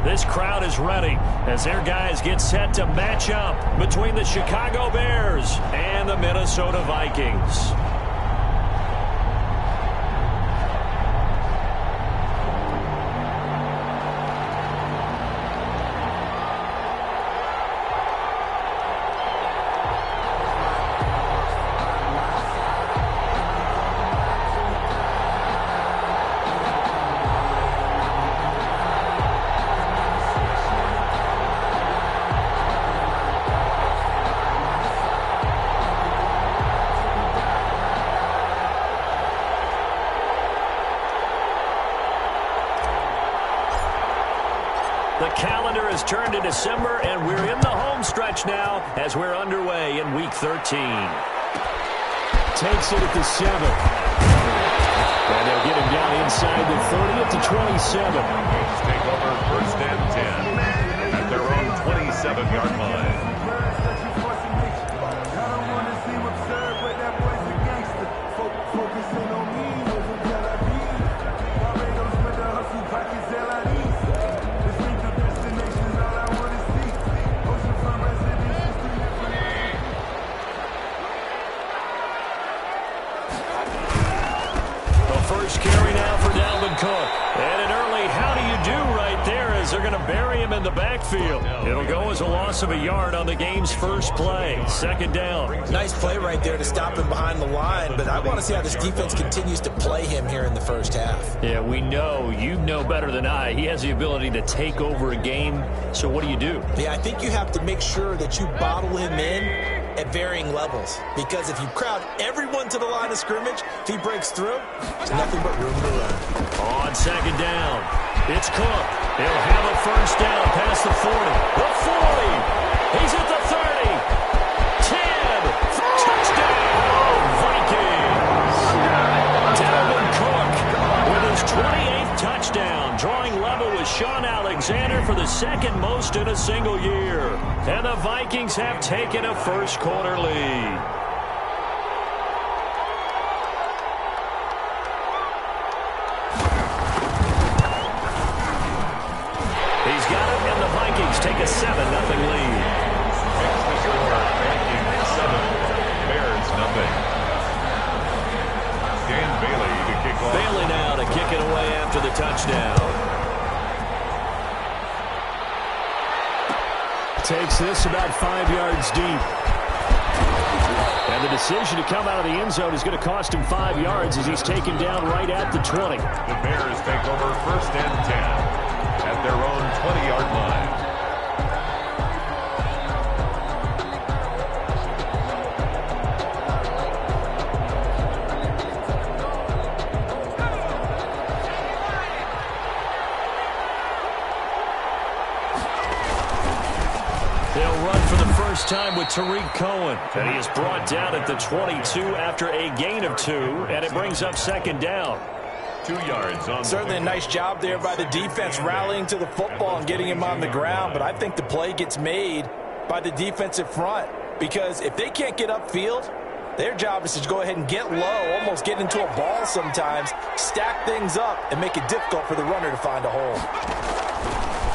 This crowd is ready as their guys get set to match up between the Chicago Bears and the Minnesota Vikings. The calendar has turned to December, and we're in the home stretch now as we're underway in Week 13. Takes it at the 7. And they'll get him down inside the 30 at the 27. Take over 1st and 10 at their own 27-yard line. First carry now for Dalvin Cook. And an early how do you do right there as they're going to bury him in the backfield. It'll go as a loss of a yard on the game's first play. 2nd down. Nice play right there to stop him behind the line, but I want to see how this defense continues to play him here in the first half. Yeah, we know. You know better than I. He has the ability to take over a game. So what do you do? Yeah, I think you have to make sure that you bottle him in at varying levels, because if you crowd everyone to the line of scrimmage, if he breaks through, there's nothing but room to run. On 2nd down, it's Cook. He'll have a first down past the 40. The 40. He's at the 30. 10. Touchdown, Vikings. Dalvin Cook with his 28th touchdown, drawing level with Sean Alexander for the 2nd most in a single year. And the Vikings have taken a first quarter lead. He's got it, and the Vikings take a 7-0 lead. Vikings 7, Bears nothing. Dan Bailey to kick off. Bailey now to kick it away after the touchdown. Takes this about 5 yards deep. And the decision to come out of the end zone is going to cost him 5 yards as he's taken down right at the 20. The Bears take over 1st and 10 at their own 20-yard line. Time with Tariq Cohen, and he is brought down at the 22 after a gain of 2, and it brings up 2nd down. 2 yards on. Certainly a nice job there by the defense rallying to the football and getting him on the ground, but I think the play gets made by the defensive front, because if they can't get upfield, their job is to go ahead and get low, almost get into a ball sometimes, stack things up, and make it difficult for the runner to find a hole.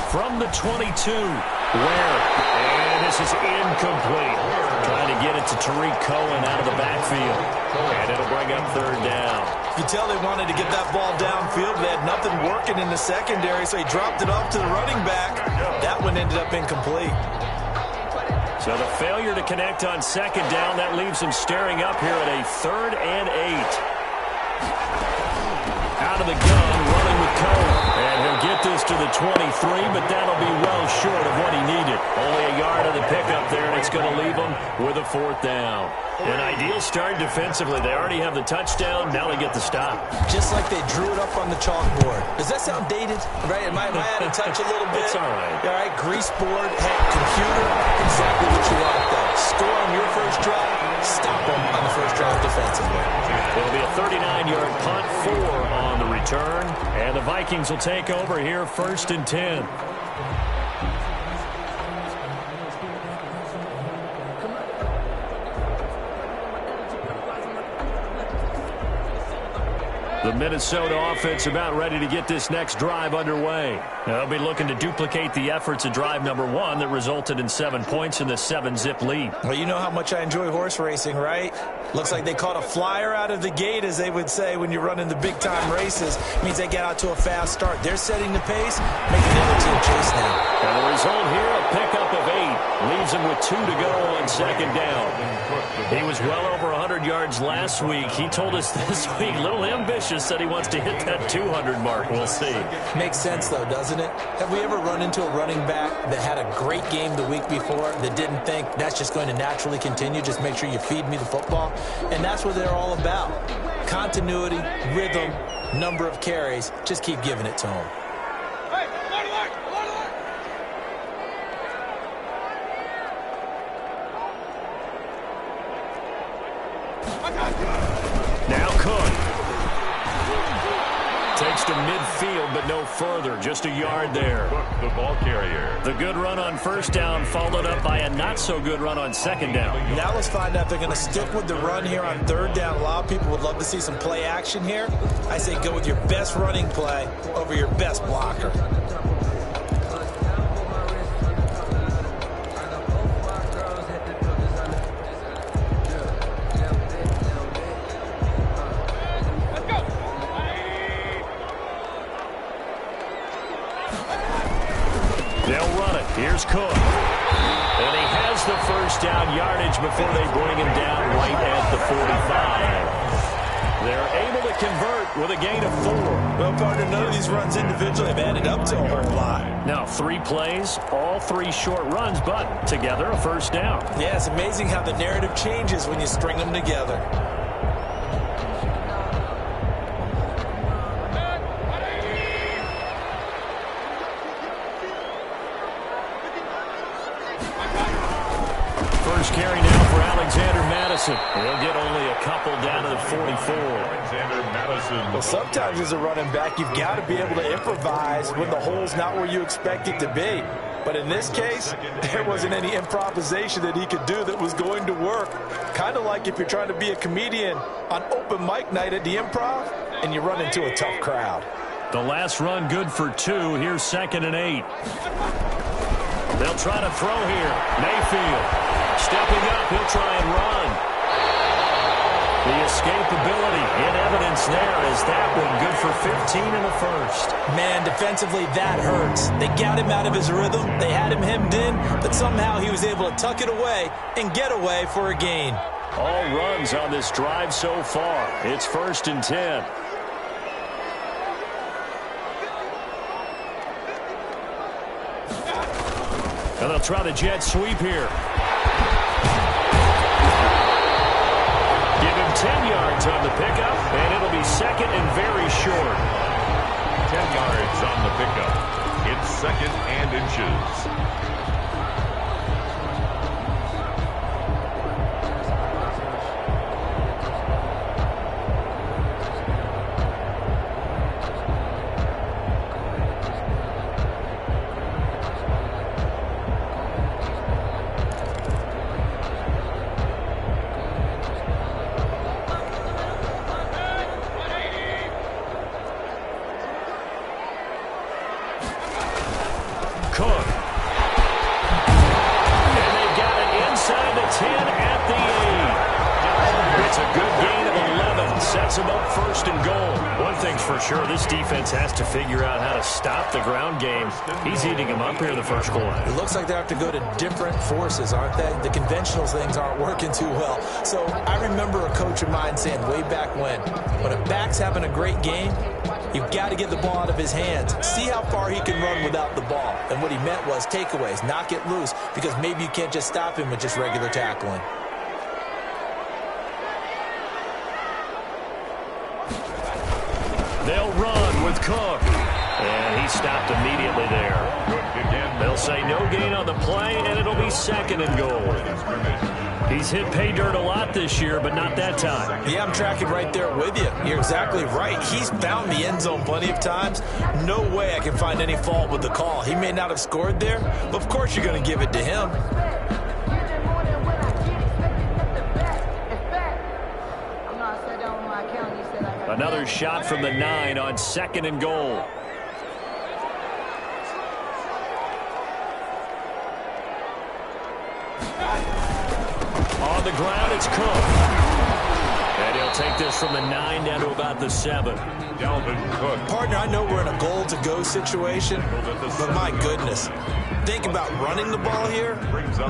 From the 22, and this is incomplete. Trying to get it to Tariq Cohen out of the backfield. And it'll bring up 3rd down. You can tell they wanted to get that ball downfield. They had nothing working in the secondary, so he dropped it off to the running back. That one ended up incomplete. So the failure to connect on 2nd down, that leaves him staring up here at a 3rd and 8. Out of the gun, running with Cohen. And he'll get this to the 23, but that'll be well short of what he needed. Only a yard of the pickup there, and it's going to leave him with a 4th down. An ideal start defensively. They already have the touchdown. Now they get the stop. Just like they drew it up on the chalkboard. Does that sound dated? Right? Am I out of touch a little bit? It's all right. All right, grease board, hey, computer, exactly what you want though. Score on your first drive, stop them on the first drive defensively. It'll be a 39-yard punt, 4 on the return, and the Vikings will take over here 1st and 10. The Minnesota offense about ready to get this next drive underway. They'll be looking to duplicate the efforts of drive number 1 that resulted in 7 points in the 7-zip lead. Well, you know how much I enjoy horse racing, right? Looks like they caught a flyer out of the gate, as they would say when you're running the big-time races. Means they get out to a fast start. They're setting the pace, making the other team chase now. And the result here, a pickup of 8. Leaves him with 2 to go on second down. He was well over 100 yards last week. He told us this week, a little ambitious, said he wants to hit that 200 mark. We'll see. Makes sense, though, doesn't it? Have we ever run into a running back that had a great game the week before that didn't think that's just going to naturally continue? Just make sure you feed me the football. And that's what they're all about. Continuity, rhythm, number of carries. Just keep giving it to them. Now Cook. Takes to midfield, but no further. Just a yard there. Cook, the ball carrier. The good run on first down followed up by a not-so-good run on second down. Now let's find out if they're going to stick with the run here on third down. A lot of people would love to see some play action here. I say go with your best running play over your best blocker. They'll run it. Here's Cook. And he has the first down yardage before they bring him down right at the 45. They're able to convert with a gain of 4. Well, partner, none of these runs individually have added up to a whole lot. Now 3 plays, all 3 short runs, but together a first down. Yeah, it's amazing how the narrative changes when you string them together. First carry now for Alexander Madison. He'll get only a couple down to the 44. Alexander Madison. Well, sometimes as a running back, you've got to be able to improvise when the hole's not where you expect it to be. But in this case, there wasn't any improvisation that he could do that was going to work. Kind of like if you're trying to be a comedian on open mic night at the Improv and you run into a tough crowd. The last run good for 2. Here's 2nd and 8. They'll try to throw here. Mayfield. Stepping up, he'll try and run. The escapability in evidence there as that one good for 15 in the first. Man, defensively, that hurts. They got him out of his rhythm. They had him hemmed in, but somehow he was able to tuck it away and get away for a gain. All runs on this drive so far. It's 1st and 10. And they'll try the jet sweep here. Give him 10 yards on the pickup, and it'll be 2nd and very short. 10 yards on the pickup. It's 2nd and inches. Cook. And they've got it inside the 10 at the 8. It's a good gain of 11. Sets them up 1st and goal. One thing's for sure, this defense has to figure out how to stop the ground game. He's eating them up here in the first quarter. It looks like they have to go to different forces, aren't they? The conventional things aren't working too well. So I remember a coach of mine saying way back when a back's having a great game, you've got to get the ball out of his hands. See how far he can run without the ball. And what he meant was takeaways, knock it loose, because maybe you can't just stop him with just regular tackling. They'll run with Cook. And he stopped immediately there. They'll say no gain on the play, and it'll be 2nd and goal. He's hit pay dirt a lot this year, but not that time. Yeah, I'm tracking right there with you. You're exactly right. He's found the end zone plenty of times. No way I can find any fault with the call. He may not have scored there, but of course you're going to give it to him. Another shot from the 9 on 2nd and goal. On the ground, it's Cook. And he'll take this from the 9 down to about the 7. Dalvin Cook. Partner, I know we're in a goal-to-go situation, but my goodness. Think about running the ball here.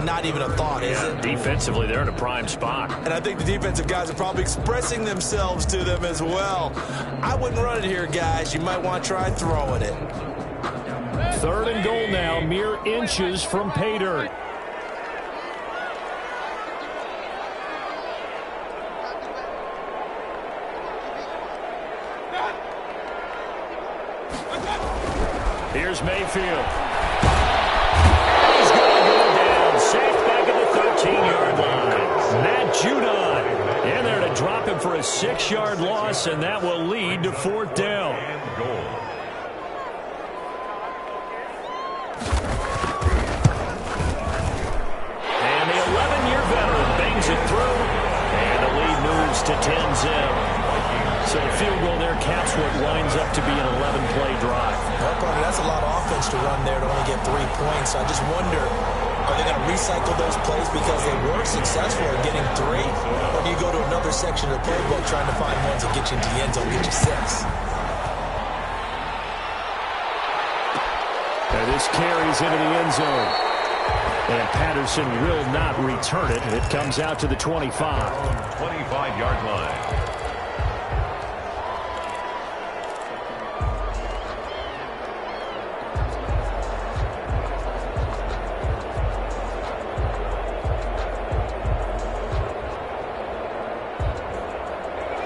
Not even a thought, is it? Defensively, they're in a prime spot. And I think the defensive guys are probably expressing themselves to them as well. I wouldn't run it here, guys. You might want to try throwing it. 3rd and goal now, mere inches from pay dirt. Here's Mayfield. He's going to go down. Safe back at the 13-yard line. Matt Judon in there to drop him for a 6-yard loss, and that will lead to 4th down. And the 11-year veteran bangs it through, and the lead moves to 10-0. So the field goal there caps what winds up to be an 11-play drive. Well, partner, that's a lot of offense to run there to only get 3 points. I just wonder, are they going to recycle those plays because they were successful in getting 3? Or do you go to another section of the playbook trying to find ones that get you into the end zone, get you 6? And this carries into the end zone. And Patterson will not return it. It comes out to the 25. 25-yard line.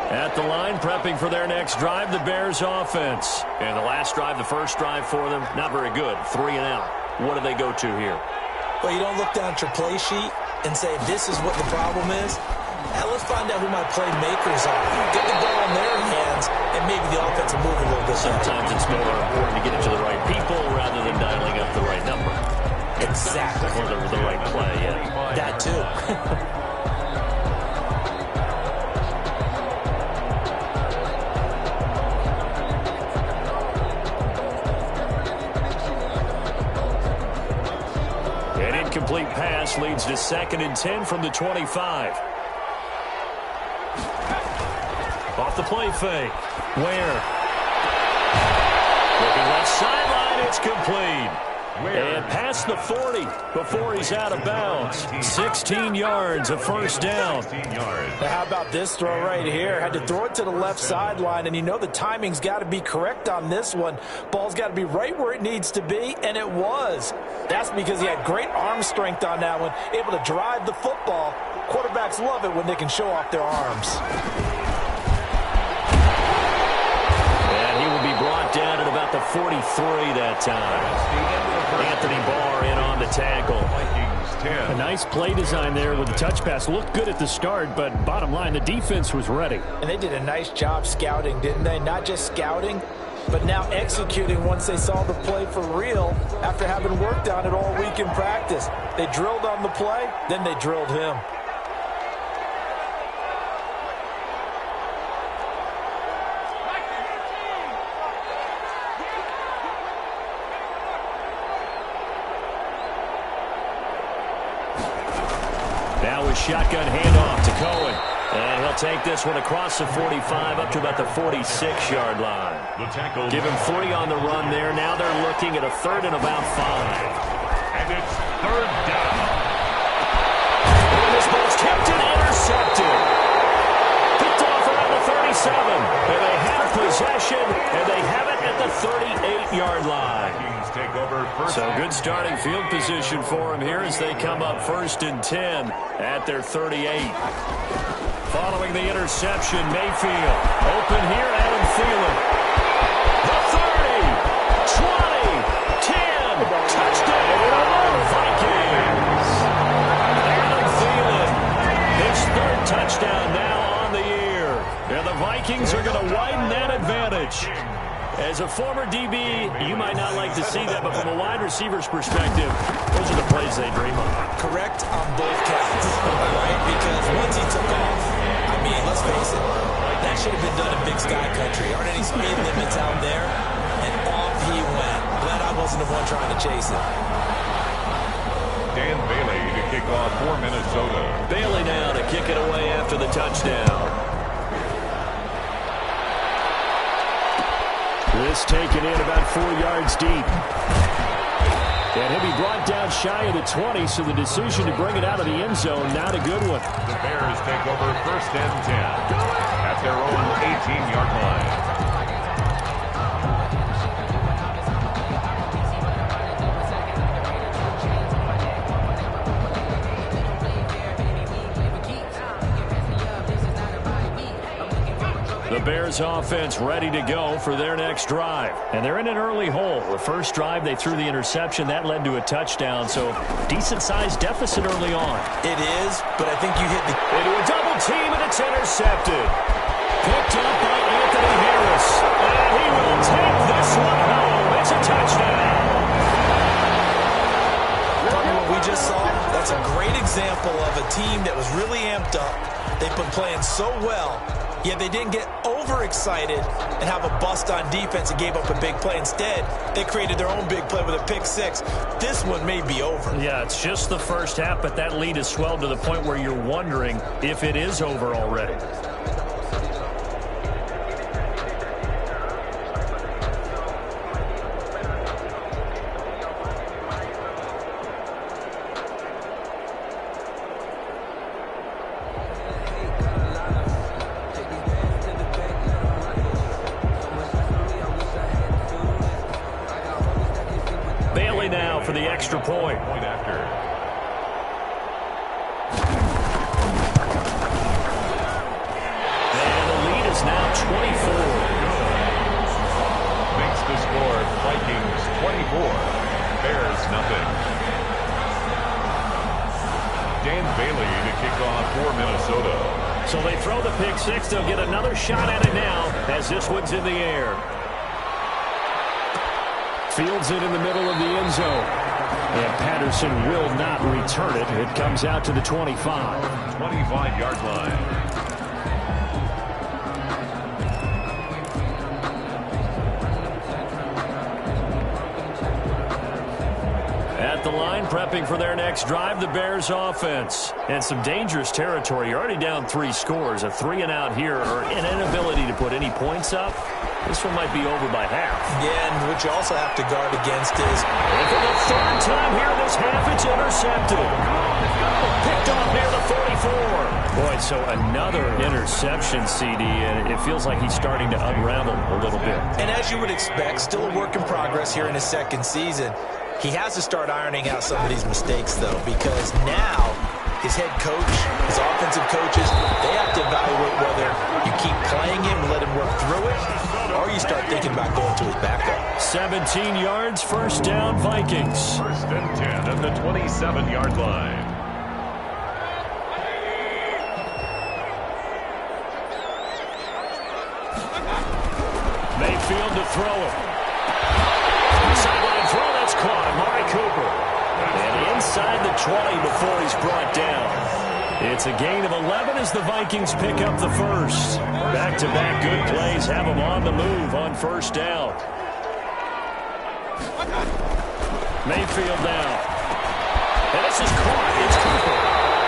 At the line, prepping for their next drive, the Bears offense. And the last drive, the first drive for them, not very good. 3 and out. What do they go to here? Well, you don't look down at your play sheet and say, this is what the problem is. Now let's find out who my playmakers are. Get the ball in their hands, and maybe the offense will move a little bit. Sometimes it's more important to get it to the right people rather than dialing up the right number. Exactly. Or the right play, yeah. That too. Incomplete pass leads to 2nd and 10 from the 25. Off the play fake. Where? Looking left sideline, it's complete. And past the 40 before he's out of bounds. 16 yards, a first down. Now how about this throw right here? Had to throw it to the left sideline, and you know the timing's got to be correct on this one. Ball's got to be right where it needs to be, and it was. That's because he had great arm strength on that one, able to drive the football. Quarterbacks love it when they can show off their arms. And he will be brought down at about the 43 that time. Anthony Barr in on the tackle. A nice play design there with the touch pass. Looked good at the start, but bottom line, the defense was ready. And they did a nice job scouting, didn't they? Not just scouting, but now executing once they saw the play for real after having worked on it all week in practice. They drilled on the play, then they drilled him. Now a shotgun handoff to Cohen. And he'll take this one across the 45 up to about the 46-yard line. Give him 3 on the run there. Now they're looking at a 3rd and about 5. And it's 3rd down. And this ball's kept and intercepted. Picked off around the 37. And they have possession, and they have it at the 38-yard line. So good starting field position for him here as they come up 1st and 10 at their 38. Following the interception, Mayfield. Open here, Adam Thielen. The 30, 20, 10. Touchdown, Vikings. Adam Thielen, his 3rd touchdown now on the year. And the Vikings are going to widen that advantage. As a former DB, you might not like to see that, but from a wide receiver's perspective, those are the plays they dream of. Correct on both counts, right? Because once he took off, I mean, let's face it, that That should have been done in Big Sky Country. Aren't any speed limits out there? And off he went. Glad I wasn't the one trying to chase it. Dan Bailey to kick off for Minnesota. Bailey now to kick it away after the touchdown. This taken in about 4 yards deep. And he'll be brought down shy of the 20, so the decision to bring it out of the end zone, not a good one. The Bears take over 1st and 10 at their own 18-yard line. The Bears offense ready to go for their next drive. And they're in an early hole. The first drive, they threw the interception. That led to a touchdown, so decent-sized deficit early on. It is, but I think you hit the... Into a double team, and it's intercepted. Picked up by Anthony Harris. And he will take this one home. It's a touchdown. Talking what we just saw, that's a great example of a team that was really amped up. They've been playing so well. Yet they didn't get overexcited and have a bust on defense and gave up a big play. Instead, they created their own big play with a pick six. This one may be over. Yeah, it's just the first half, but that lead has swelled to the point where you're wondering if it is over already. Now for the extra point. Point after. And the lead is now 24. Makes the score Vikings 24. Bears nothing. Dan Bailey to kick off for Minnesota. So they throw the pick six. They'll get another shot at it now as this one's in the air. Fields it in the middle of the end zone. And Patterson will not return it. It comes out to the 25. 25-yard line. At the line, prepping for their next drive, the Bears offense. And some dangerous territory. You're already down 3 scores. A 3-and-out here, or an inability to put any points up. This one might be over by half. Yeah, and what you also have to guard against is... And for the 3rd time here this half, it's intercepted. Picked off near the 44. Boy, so another interception, CD, and it feels like he's starting to unravel a little bit. And as you would expect, still a work in progress here in his 2nd season. He has to start ironing out some of these mistakes, though, because now his head coach, his offensive coaches, they have to evaluate whether you keep playing him and let him work through it, or you start thinking about going to his backup. 17 yards, 1st down, Vikings. 1st and 10 at the 27-yard line. Mayfield to throw it. Sideline throw, that's caught. Amari Cooper. And inside the 20 before he's brought down. It's a gain of 11 as the Vikings pick up the first. Back-to-back good plays have them on the move on 1st down. Mayfield now. And this is caught. It's Cooper.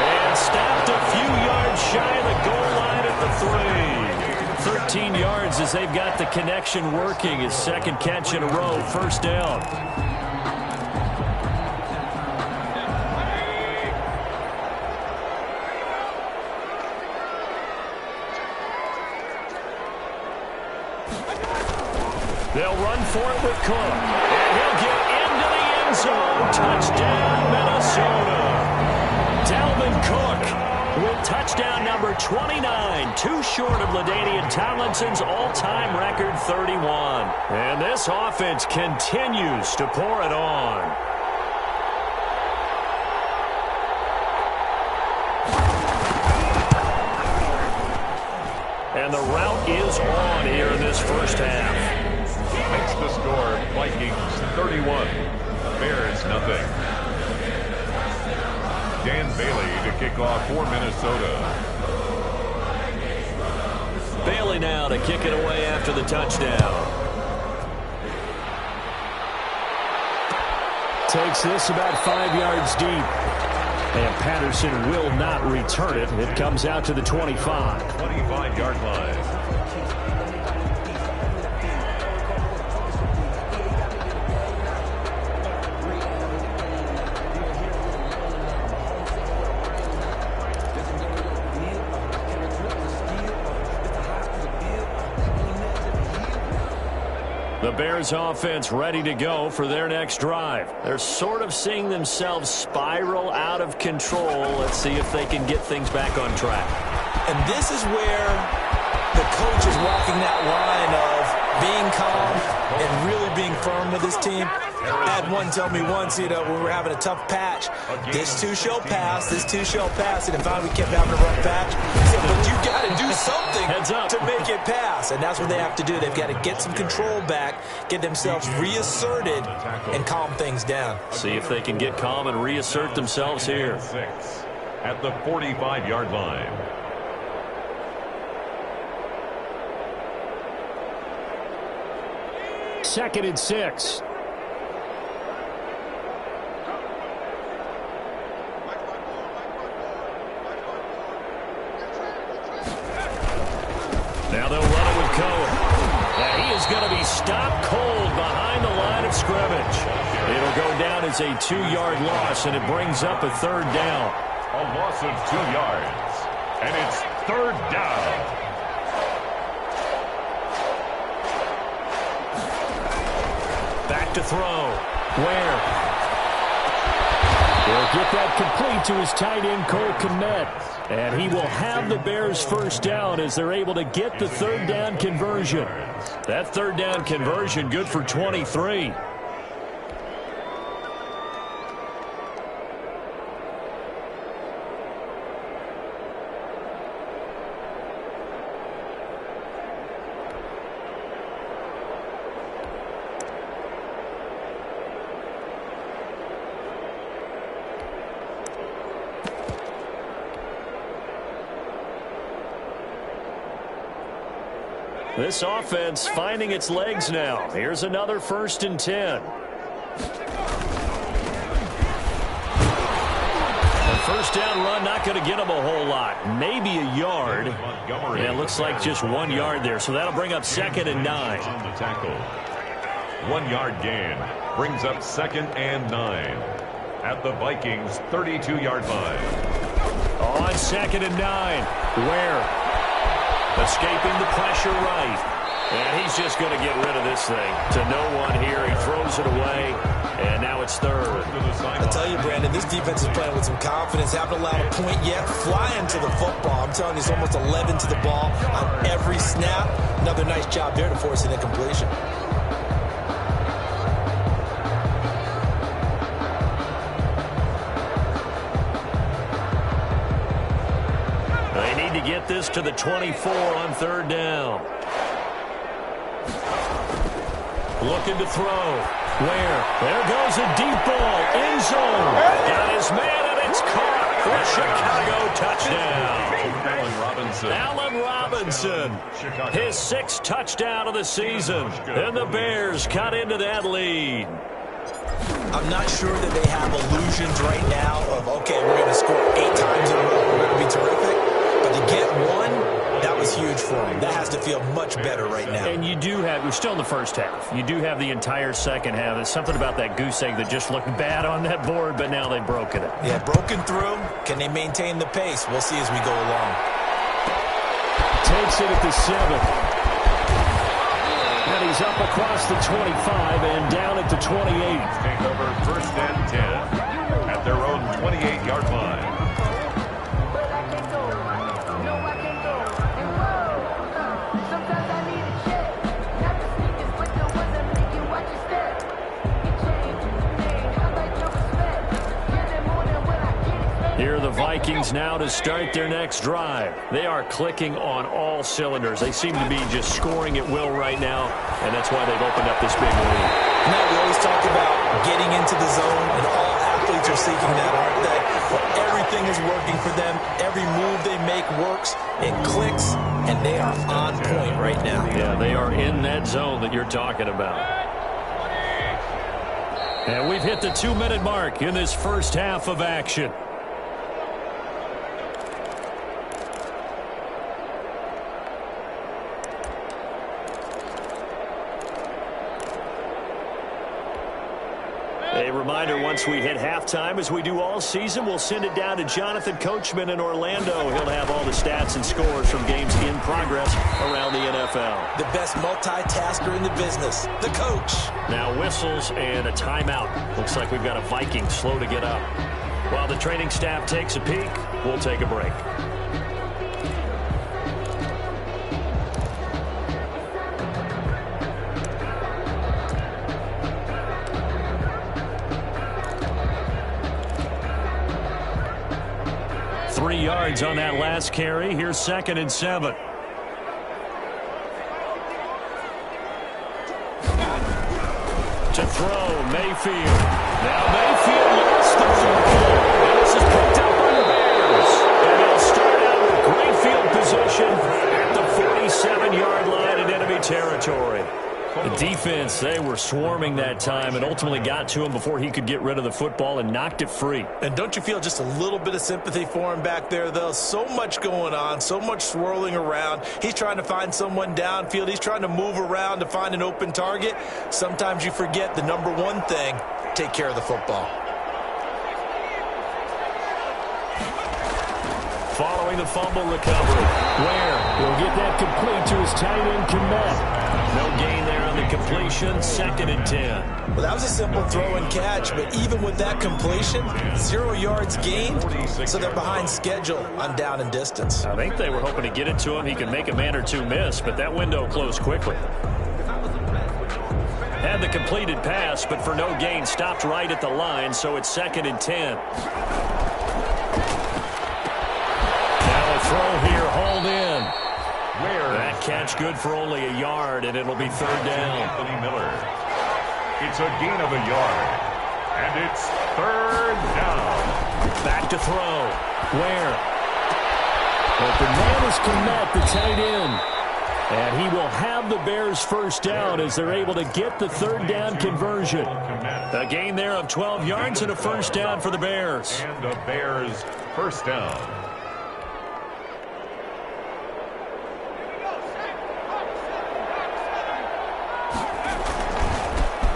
And stopped a few yards shy of the goal line at the 3. 13 yards as they've got the connection working. His 2nd catch in a row, 1st down. They'll run for it with Cook. And he'll get into the end zone. Touchdown, Minnesota. Dalvin Cook with touchdown number 29, too short of LaDainian Tomlinson's all-time record 31. And this offense continues to pour it on. And the route is on here in this 1st half. Makes the score Vikings 31. Bears nothing. Dan Bailey to kick off for Minnesota. Bailey now to kick it away after the touchdown. Takes this about 5 yards deep. And Patterson will not return it. It comes out to the 25. 25-yard line. The Bears offense ready to go for their next drive. They're sort of seeing themselves spiral out of control. Let's see if they can get things back on track. And this is where the coach is walking that line of being calm and really being firm with his team. I had one tell me once, when we were having a tough patch, this too shall pass, this too shall pass. And finally we kept having a rough patch. He said, but you got to do something to make it pass. And that's what they have to do. They've got to get some control back, get themselves reasserted, and calm things down. See if they can get calm and reassert themselves here. At the 45-yard line. Second and 6. Now they'll run it with Cohen. And he is going to be stopped cold behind the line of scrimmage. It'll go down as a 2-yard loss, and it brings up a third down. A loss of 2 yards. And it's third down. Back to throw. Where? He'll get that complete to his tight end, Cole Kmet. And he will have the Bears first down as they're able to get the third down conversion. That third down conversion good for 23. This offense finding its legs now. Here's another 1st and 10. The first down run not going to get them a whole lot. Maybe a yard. Yeah, it looks like just 1 yard there. So that'll bring up 2nd and 9. On the tackle. 1 yard gain brings up 2nd and 9. At the Vikings 32-yard line. On 2nd and 9. Where? Escaping the pressure right. And he's just going to get rid of this thing. To no one here. He throws it away. And now it's third. I tell you, Brandon, this defense is playing with some confidence. Haven't allowed a point yet. Flying to the football. I'm telling you, it's almost 11 to the ball on every snap. Another nice job there to force an incompletion. To get this to the 24 on third down. Looking to throw. Where? There goes a deep ball. End zone. Got his man, and it's caught for a Chicago touchdown. Allen Robinson. His 6th touchdown of the season. And the Bears cut into that lead. I'm not sure that they have illusions right now of, okay, we're going to score 8 times in a row. We're going to be terrific. But to get one, that was huge for him. That has to feel much better right now. And you do have, we're still in the first half. You do have the entire second half. There's something about that goose egg that just looked bad on that board, but now they've broken it. Yeah, broken through. Can they maintain the pace? We'll see as we go along. Takes it at the 7th. And he's up across the 25 and down at the 28. Take over 1st and 10 at their own 28-yard line. Here are the Vikings now to start their next drive. They are clicking on all cylinders. They seem to be just scoring at will right now, and that's why they've opened up this big lead. Now, we always talk about getting into the zone, and all athletes are seeking that, aren't they? Well, everything Everything is working for them. Every move they make works. It clicks, and they are on point right now. Yeah, they are in that zone that you're talking about. And we've hit the 2-minute mark in this first half of action. A reminder, once we hit halftime, as we do all season, we'll send it down to Jonathan Coachman in Orlando. He'll have all the stats and scores from games in progress around the NFL. The best multitasker in the business, the coach. Now whistles and a timeout. Looks like we've got a Viking slow to get up. While the training staff takes a peek, we'll take a break. Three yards on that last carry. Here's 2nd and 7. To throw, Mayfield. Now Mayfield lost the football. And this is picked up by the Bears. And they'll start out with great field position at the 47-yard line in enemy territory. The defense, they were swarming that time and ultimately got to him before he could get rid of the football and knocked it free. And don't you feel just a little bit of sympathy for him back there, though? So much going on, so much swirling around. He's trying to find someone downfield. He's trying to move around to find an open target. Sometimes you forget the number one thing, take care of the football. Following the fumble recovery, Ware will get that complete to his tight end, Kmet. No gain there on the completion, 2nd and 10. Well, that was a simple throw and catch, but even with that completion, 0 yards gained, so they're behind schedule on down and distance. I think they were hoping to get it to him. He could make a man or two miss, but that window closed quickly. Had the completed pass, but for no gain, stopped right at the line, so it's 2nd and 10. Now a throw here, hauled in. That catch good for only a yard, and it'll be 3rd down. Anthony Miller. It's a gain of a yard, and it's 3rd down. Back to throw. Ware. Open man is Kmet, the tight end. And he will have the Bears' first down as they're able to get the 3rd down conversion. A gain there of 12 yards and a first down for the Bears. And the Bears' first down.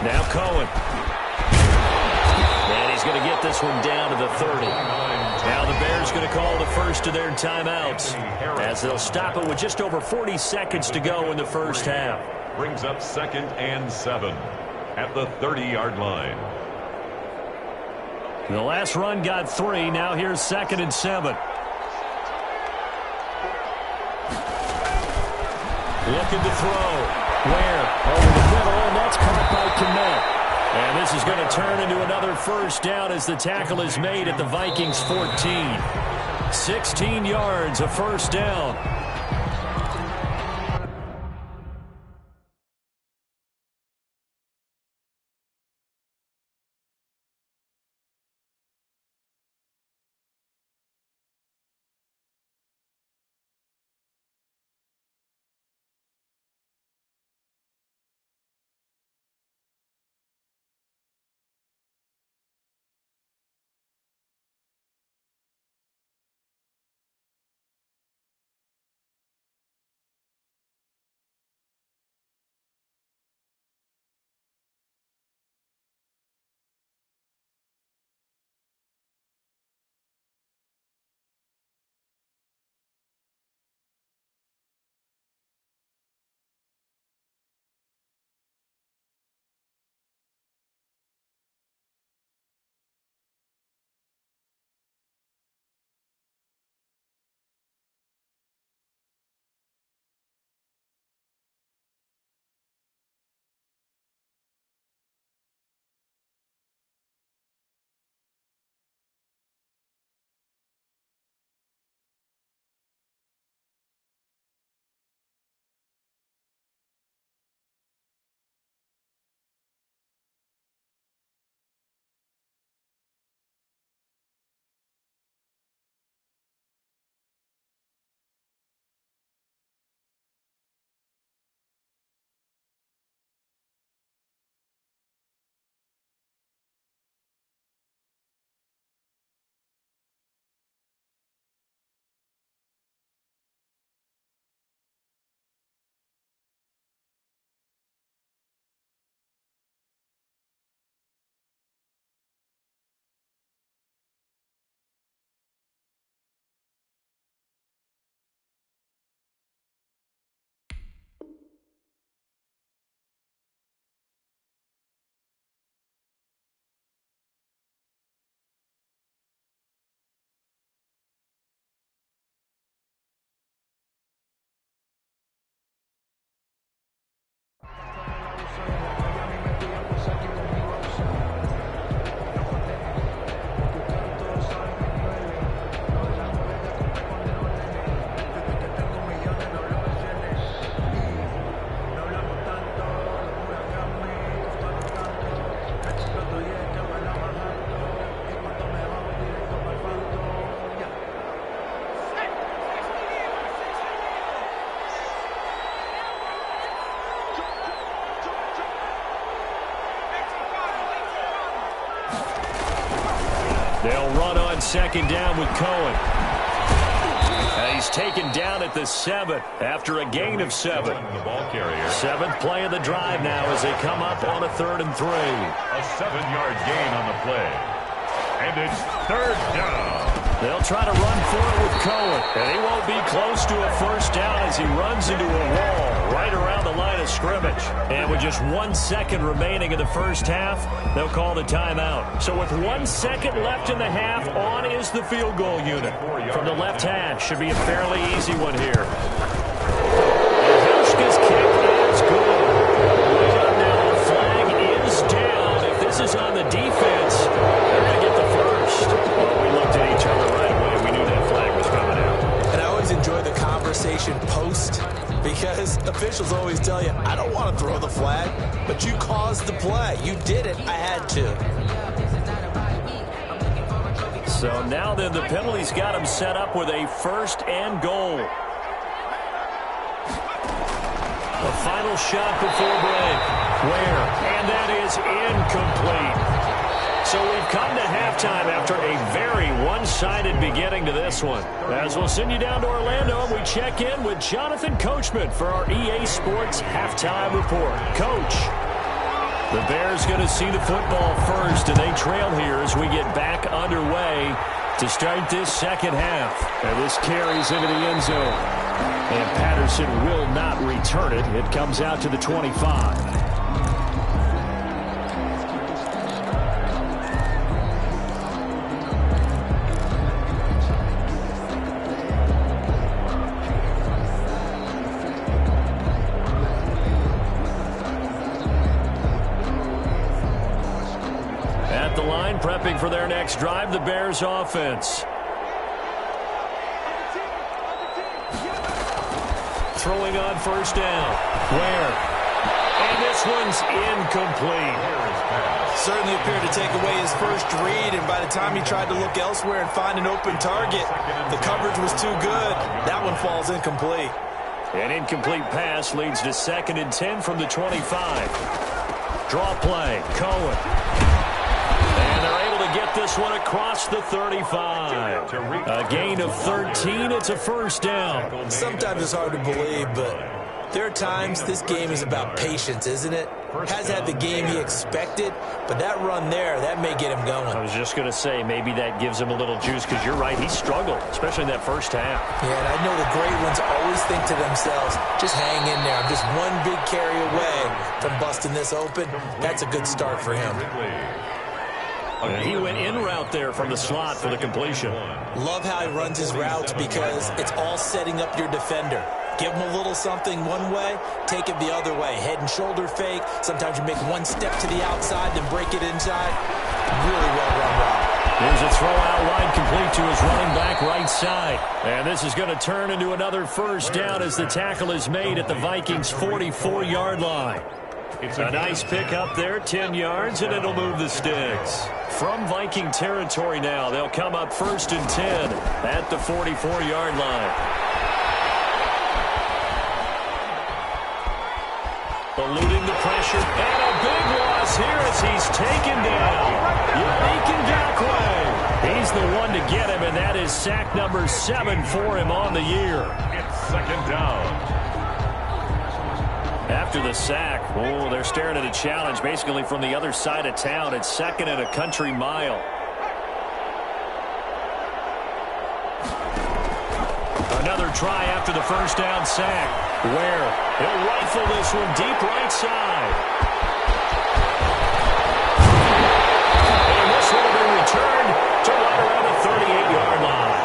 Now Cohen. And he's going to get this one down to the 30. Now the Bears going to call the first of their timeouts as they'll stop it with just over 40 seconds to go in the first half. Brings up 2nd and 7 at the 30-yard line. The last run got 3. Now here's 2nd and 7. Looking to throw. Ware over the middle, and that's caught by Kmet. And this is going to turn into another first down as the tackle is made at the Vikings 14. 16 yards, a first down. They'll run on second down with Cohen. He's taken down at the 7 after a gain of 7. The ball carrier. 7th play of the drive now as they come up on a 3rd and 3. A 7-yard gain on the play. And it's 3rd down. They'll try to run for it with Cohen. And he won't be close to a first down as he runs into a wall right around the line of scrimmage. And with just 1 second remaining in the first half, they'll call the timeout. So with 1 second left in the half, on is the field goal unit. From the left hash, should be a fairly easy one here. And Hauschka's kick is good. Now the flag is down. If this is on the defense, they're going to get the first. We looked at each other right away. We knew that flag was coming out. And I always enjoy the conversation post because officials always tell you, I don't want to throw the flag, but you caused the play. You did it. I had to. So now then the penalty's got him set up with a 1st and goal. The final shot before break. Where? And that is incomplete. So we've come to halftime after a very one-sided beginning to this one. As we'll send you down to Orlando, and we check in with Jonathan Coachman for our EA Sports Halftime Report. Coach, the Bears going to see the football first, and they trail here as we get back underway to start this second half. And this carries into the end zone. And Patterson will not return it. It comes out to the 25. At the line, prepping for their next drive, the Bears offense. Throwing on first down. Where? And this one's incomplete. Certainly appeared to take away his first read, and by the time he tried to look elsewhere and find an open target, the coverage was too good. That one falls incomplete. An incomplete pass leads to 2nd and 10 from the 25. Draw play, Cohen. And they're able to get this one across the 35. A gain of 13. It's a first down. Sometimes it's hard to believe, but there are times this game is about patience, isn't it? Has had the game he expected, but that run there, that may get him going. I was just going to say, maybe that gives him a little juice, because you're right, he struggled, especially in that first half. Yeah, and I know the great ones always think to themselves, just hang in there. I'm just one big carry away from busting this open. That's a good start for him. And he went in route there from the slot for the completion. Love how he runs his routes because it's all setting up your defender. Give him a little something one way, take it the other way. Head and shoulder fake. Sometimes you make one step to the outside, then break it inside. Really well run route. Here's a throw out wide complete to his running back right side. And this is going to turn into another first down as the tackle is made at the Vikings' 44-yard line. It's a nice pick up there, 10 yards, and it'll move the sticks. From Viking territory now, they'll come up 1st and 10 at the 44-yard line. Eluding the pressure, and a big loss here as he's taken down. Yannick Ngakoue. He's the one to get him, and that is sack number 7 for him on the year. It's 2nd down. After the sack, oh, they're staring at a challenge basically from the other side of town. It's 2nd and a country mile. Another try after the first down sack. Where? He'll rifle this one deep right side. And this one will be returned to right around the 38-yard line.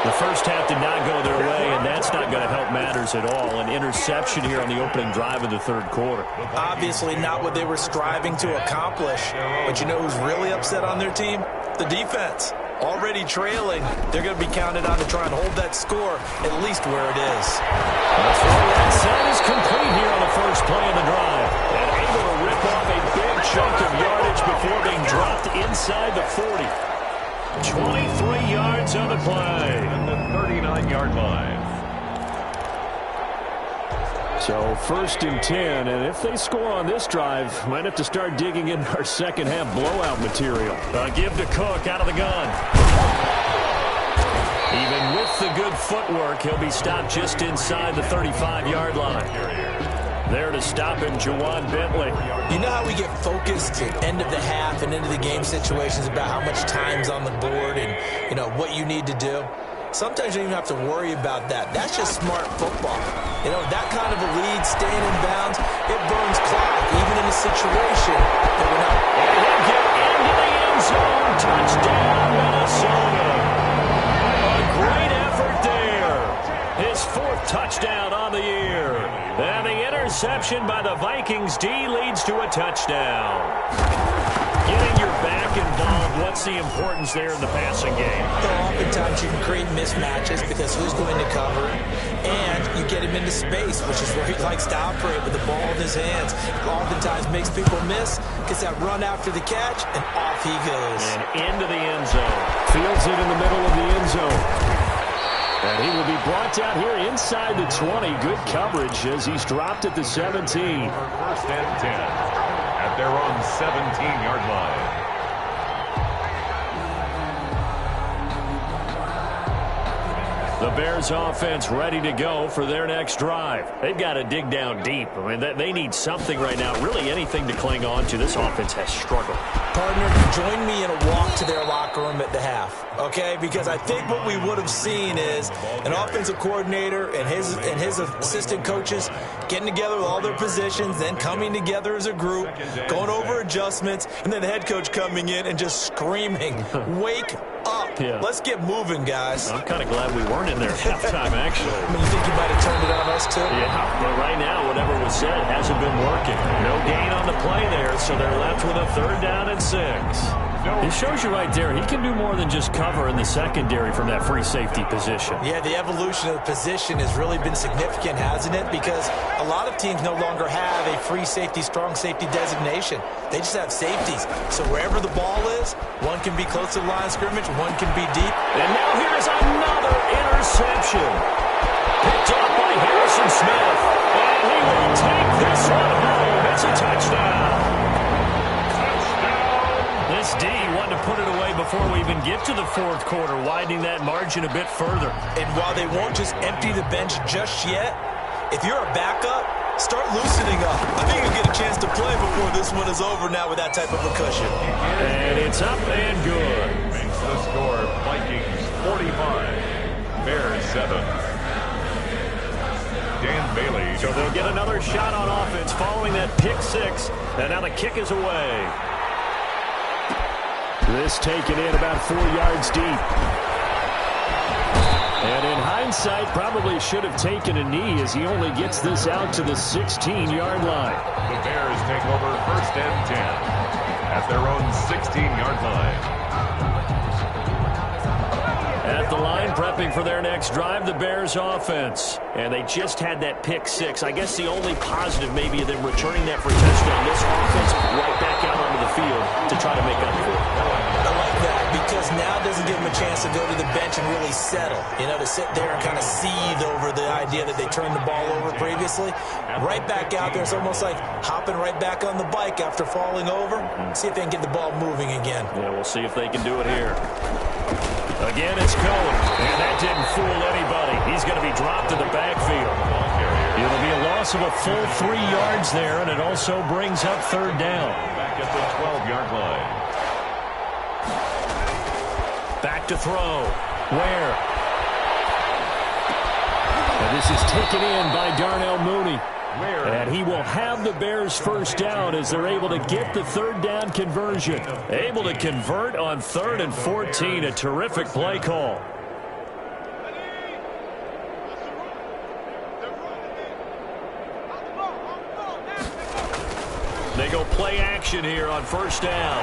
The first half did not go their way, and that's not going to help matters at all. An interception here on the opening drive of the 3rd quarter. Obviously not what they were striving to accomplish. But you know who's really upset on their team? The defense. Already trailing, they're going to be counted on to try and hold that score at least where it is. The throw right side is complete here on the first play of the drive. And able to rip off a big chunk of yardage before being dropped inside the 40. 23 yards on the play. And the 39-yard line. So 1st and 10, and if they score on this drive, might have to start digging in our second half blowout material. Give to Cook out of the gun. Even with the good footwork, he'll be stopped just inside the 35-yard line. There to stop him, Juwan Bentley. You know how we get focused at end of the half and into the game situations about how much time's on the board and, you know, what you need to do? Sometimes you don't even have to worry about that. That's just smart football. You know, that kind of a lead, staying in bounds, it burns clock, even in a situation that we're not. And he'll get into the end zone. Touchdown, Minnesota. A great effort there. His 4th touchdown on the year. And the interception by the Vikings D leads to a touchdown. Getting your back involved, what's the importance there in the passing game? Well, oftentimes you can create mismatches because who's going to cover, and you get him into space, which is where he likes to operate with the ball in his hands. Oftentimes makes people miss, gets that run after the catch, and off he goes. And into the end zone. Fields it in the middle of the end zone. And he will be brought down here inside the 20. Good coverage as he's dropped at the 17. 1st and 10. At their own 17-yard line. The Bears offense ready to go for their next drive. They've got to dig down deep. I mean, they need something right now, really anything to cling on to. This offense has struggled. Partner, join me in a walk to their locker room at the half, okay? Because I think what we would have seen is an offensive coordinator and his assistant coaches getting together with all their positions, then coming together as a group, going over adjustments, and then the head coach coming in and just screaming, wake up. Yeah. Let's get moving, guys. I'm kind of glad we weren't in there at halftime, actually. I mean, you think you might have turned it on us, too? Yeah, but right now, whatever was said hasn't been working. No gain on the play there, so they're left with a 3rd down and 6. It shows you right there, he can do more than just cover in the secondary from that free safety position. Yeah, the evolution of the position has really been significant, hasn't it? Because a lot of teams no longer have a free safety, strong safety designation. They just have safeties. So wherever the ball is, one can be close to the line of scrimmage, one can be deep. And now here's another interception. Picked up by Harrison Smith. And he will take this one home. It's a touchdown. This D wanted to put it away before we even get to the 4th quarter, widening that margin a bit further. And while they won't just empty the bench just yet, if you're a backup, start loosening up. I think you'll get a chance to play before this one is over now with that type of a cushion. And it's up and good. Makes the score Vikings 45, Bears 7. Dan Bailey. So they'll get another shot on offense following that pick 6. And now the kick is away. This taken in about 4 yards deep. And in hindsight, probably should have taken a knee as he only gets this out to the 16-yard line. The Bears take over 1st and 10 at their own 16-yard line. At the line, prepping for their next drive, the Bears offense. And they just had that pick 6. I guess the only positive maybe of them returning that for a touchdown. This offense right back out onto the field to try to make up for it. I like that because now it doesn't give them a chance to go to the bench and really settle. You know, to sit there and kind of seethe over the idea that they turned the ball over previously. Right back out there. It's almost like hopping right back on the bike after falling over. See if they can get the ball moving again. Yeah, we'll see if they can do it here. Again, it's Cohen, and that didn't fool anybody. He's going to be dropped to the backfield. It'll be a loss of a full 3 yards there, and it also brings up 3rd down. Back at the 12-yard line. Back to throw. Where? And this is taken in by Darnell Mooney. And he will have the Bears 1st down as they're able to get the 3rd down conversion. Able to convert on 3rd and 14. A terrific play call. They go play action here on 1st down.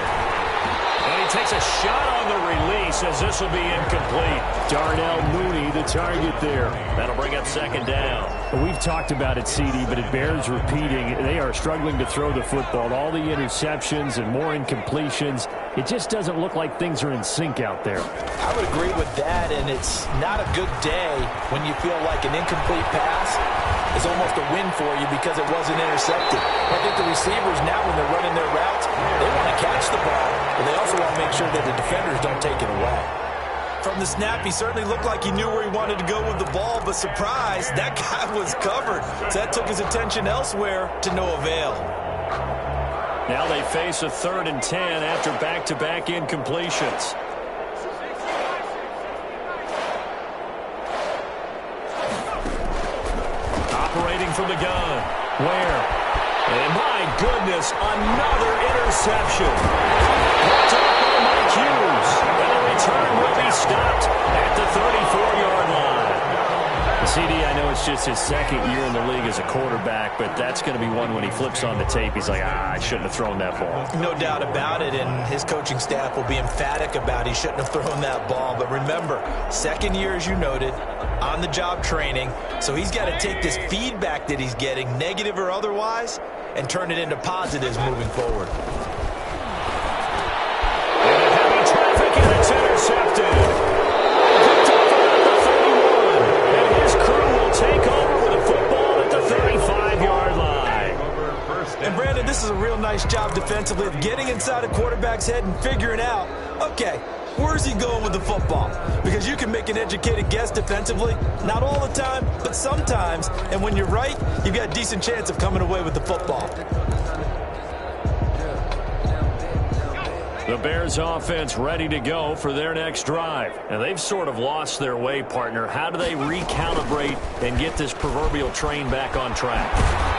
And he takes a shot on the release as this will be incomplete. Darnell Mooney, the target there. That'll bring up 2nd down. We've talked about it, CD, but it bears repeating. They are struggling to throw the football. All the interceptions and more incompletions. It just doesn't look like things are in sync out there. I would agree with that, and it's not a good day when you feel like an incomplete pass is almost a win for you because it wasn't intercepted. I think the receivers now, when they're running their routes, they want to catch the ball, but they also want to make sure that the defenders don't take it away. From the snap, he certainly looked like he knew where he wanted to go with the ball, but surprise, that guy was covered. So that took his attention elsewhere to no avail. Now they face a 3rd and 10 after back-to-back incompletions. Operating from the gun. Where? And my goodness, another interception. Picked up by Mike Hughes. And the return will be stopped at the 34-yard line. CD, I know it's just his 2nd year in the league as a quarterback, but that's going to be one when he flips on the tape. He's like, I shouldn't have thrown that ball. No doubt about it, and his coaching staff will be emphatic about he shouldn't have thrown that ball. But remember, 2nd year, as you noted, on-the-job training, so he's got to take this feedback that he's getting, negative or otherwise, and turn it into positives moving forward. And heavy traffic, and it's intercepted. Take over with a football at the 35-yard line. And Brandon, this is a real nice job defensively of getting inside a quarterback's head and figuring out, okay, where's he going with the football? Because you can make an educated guess defensively, not all the time, but sometimes. And when you're right, you've got a decent chance of coming away with the football. The Bears offense ready to go for their next drive. And they've sort of lost their way, partner. How do they recalibrate and get this proverbial train back on track?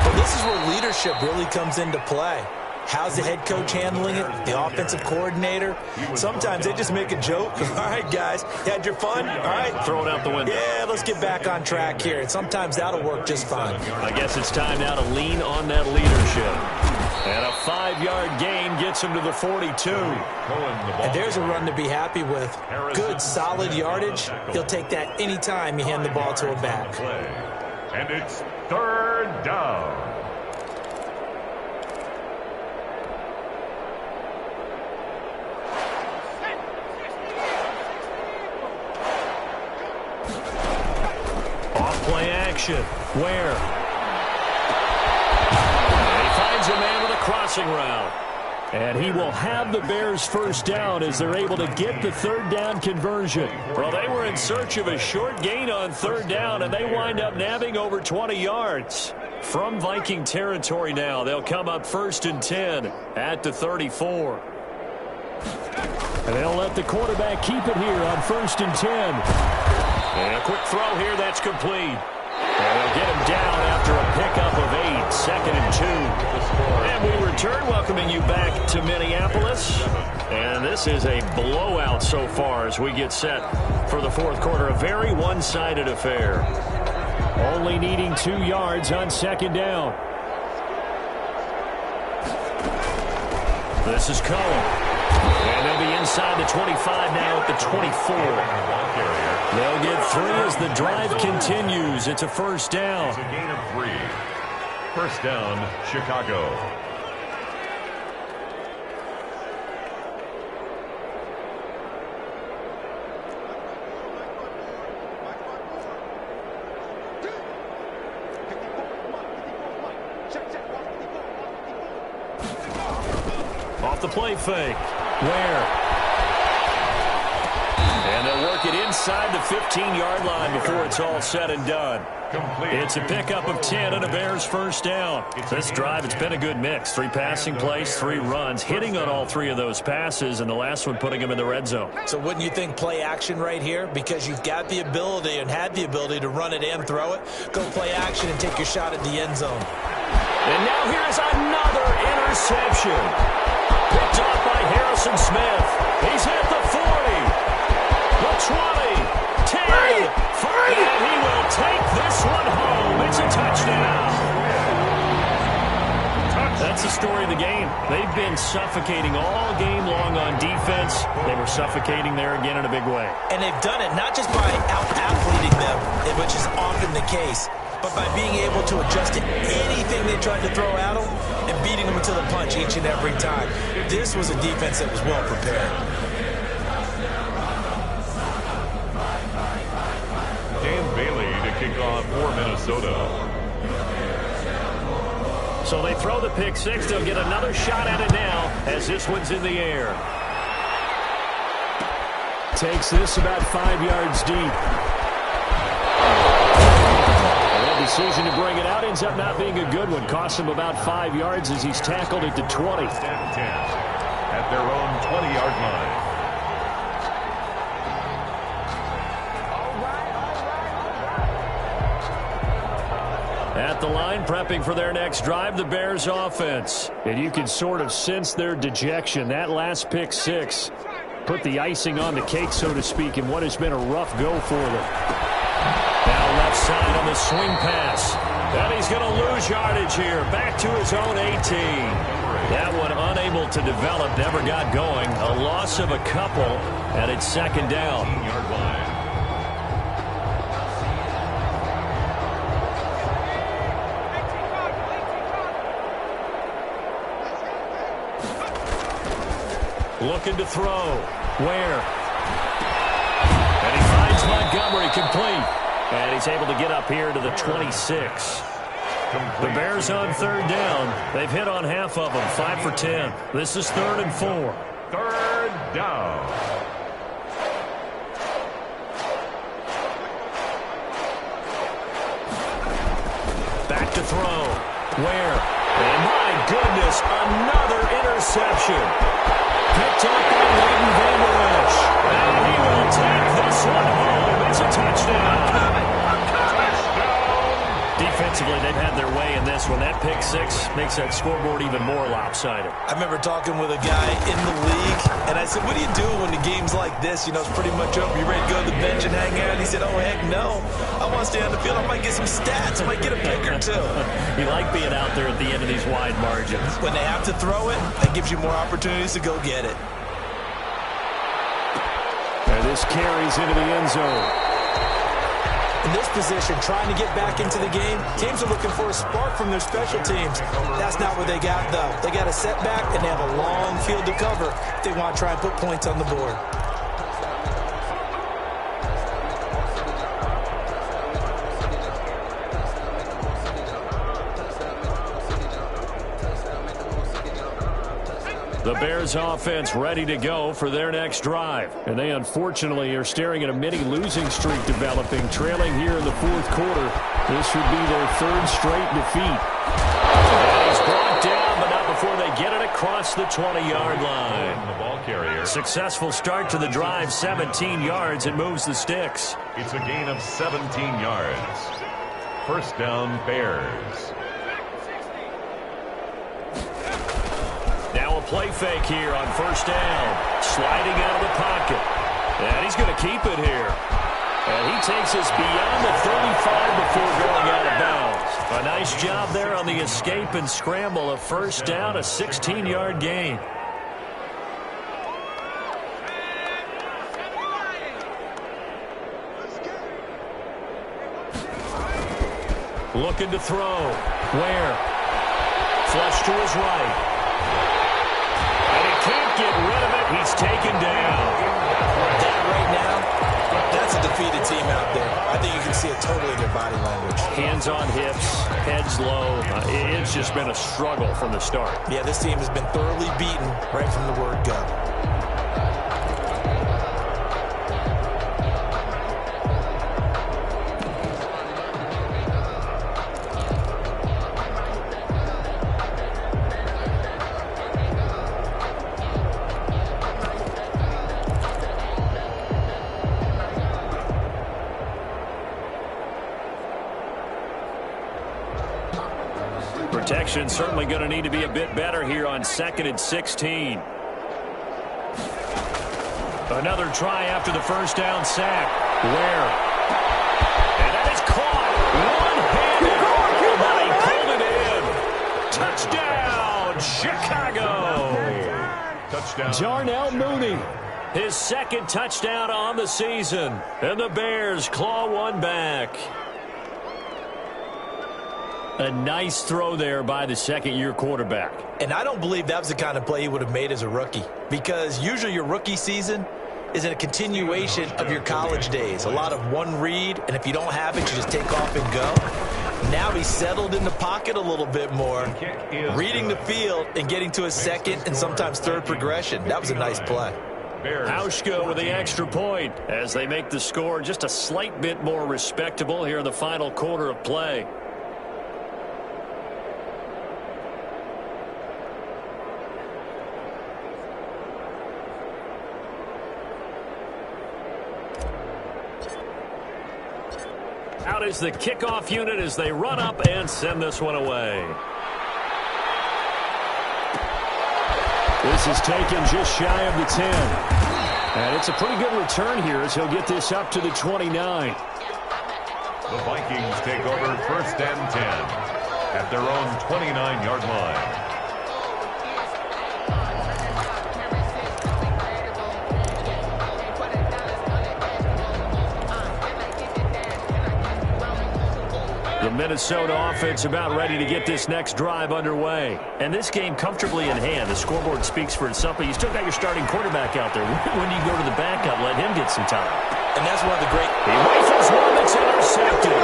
Well, this is where leadership really comes into play. How's the head coach handling it? The offensive coordinator? Sometimes they just make a joke. All right, guys, you had your fun? All right. Throw it out the window. Yeah, let's get back on track here. And sometimes that'll work just fine. I guess it's time now to lean on that leadership. And a 5-yard gain gets him to the 42. And there's a run to be happy with. Good, solid yardage. He'll take that any time you hand the ball to a back. And it's 3rd down. Off-play action. Where? A man with a crossing route. And he will have the Bears first down as they're able to get the 3rd down conversion. Well, they were in search of a short gain on 3rd down, and they wind up nabbing over 20 yards. From Viking territory now, they'll come up 1st and 10 at the 34. And they'll let the quarterback keep it here on 1st and 10. And a quick throw here, that's complete. And they'll get him down after a pickup of 8, 2nd and 2. And we return, welcoming you back to Minneapolis. And this is a blowout so far as we get set for the 4th quarter. A very one-sided affair. Only needing 2 yards on 2nd down. This is Cohen. And they'll be inside the 25 now at the 24. They'll get 3 as the drive continues. It's a 1st down. It's a gain of 3. 1st down, Chicago. Off the play fake. Where? And they'll work it inside the 15-yard line before it's all said and done. It's a pickup of 10 and a Bears 1st down. This drive, it's been a good mix. 3 passing plays, 3 runs, hitting on all 3 of those passes, and the last one putting them in the red zone. So wouldn't you think play action right here? Because you've got the ability and had the ability to run it and throw it. Go play action and take your shot at the end zone. And now here's another interception. Picked off by Harrison Smith. He's hit the 40. The 20, 10, 3, and he will take this one home. It's a touchdown. That's the story of the game. They've been suffocating all game long on defense. They were suffocating there again in a big way. And they've done it not just by out-athleting them, which is often the case, but by being able to adjust to anything they tried to throw at them and beating them to the punch each and every time. This was a defense that was well prepared. Dan Bailey to kick off for Minnesota. So they throw the pick six. They'll get another shot at it now as this one's in the air. Takes this about 5 yards deep. The decision to bring it out ends up not being a good one. Costs him about 5 yards as he's tackled it to 20. At their own 20-yard line. At the line, prepping for their next drive, the Bears offense. And you can sort of sense their dejection. That last pick six put the icing on the cake, so to speak, in what has been a rough go for them. Now left side on the swing pass. And he's going to lose yardage here. Back to his own 18. That one unable to develop, never got going. A loss of a couple, and it's second down. 18-yard line. Looking to throw. Where? And he finds Montgomery complete. And he's able to get up here to the 26. The Bears on third down. They've hit on half of them, 5 for 10. This is 3rd and 4. Third down. Back to throw. Where? And my goodness, another interception. Picked up by Leighton Vander Esch. And he will take this one home. It's a touchdown. Defensively, they've had their way in this one. That pick six makes that scoreboard even more lopsided. I remember talking with a guy in the league, and I said, what do you do when the game's like this? You know, it's pretty much over. You ready to go to the bench and hang out? He said, oh, heck no. I want to stay on the field. I might get some stats. I might get a pick or two. You like being out there at the end of these wide margins. When they have to throw it, that gives you more opportunities to go get it. And this carries into the end zone. In this position, trying to get back into the game, teams are looking for a spark from their special teams. That's not what they got, though. They got a setback, and they have a long field to cover if they want to try and put points on the board. The Bears offense ready to go for their next drive. And they unfortunately are staring at a mini losing streak developing, trailing here in the fourth quarter. This would be their 3rd straight defeat. And he's brought down, but not before they get it across the 20-yard line. The ball carrier. Successful start to the drive, 17 yards, and moves the sticks. It's a gain of 17 yards. First down, Bears. Now a play fake here on first down. Sliding out of the pocket. And he's going to keep it here. And he takes us beyond the 35 before going out of bounds. A nice job there on the escape and scramble. A first down, a 16-yard gain. Looking to throw. Where? Flush to his right. Can't get rid of it. He's taken down. That right now, that's a defeated team out there. I think you can see it totally in their body language. Hands on hips, heads low. It's just been a struggle from the start. Yeah, this team has been thoroughly beaten right from the word go. Protection certainly going to need to be a bit better here on 2nd and 16. Another try after the first down sack. Where? And that is caught. One-handed. Oh, but he pulled it in. Chicago. Touchdown. Darnell Mooney. His 2nd touchdown on the season. And the Bears claw one back. A nice throw there by the second-year quarterback. And I don't believe that was the kind of play he would have made as a rookie, because usually your rookie season is a continuation of your college days. A lot of one read, and if you don't have it, you just take off and go. Now he's settled in the pocket a little bit more, reading the good. field and getting to his second and sometimes third progression. That was a nice play. Hauschka with the extra point as they make the score just a slight bit more respectable here in the final quarter of play. Out is the kickoff unit as they run up and send this one away. This is taken just shy of the 10. And it's a pretty good return here as he'll get this up to the 29. The Vikings take over 1st and 10 at their own 29-yard line. The Minnesota offense about ready to get this next drive underway. And this game comfortably in hand. The scoreboard speaks for itself, but you still got your starting quarterback out there. When do you go to the backup? Let him get some time. And that's one of the great... He rifles one that's intercepted.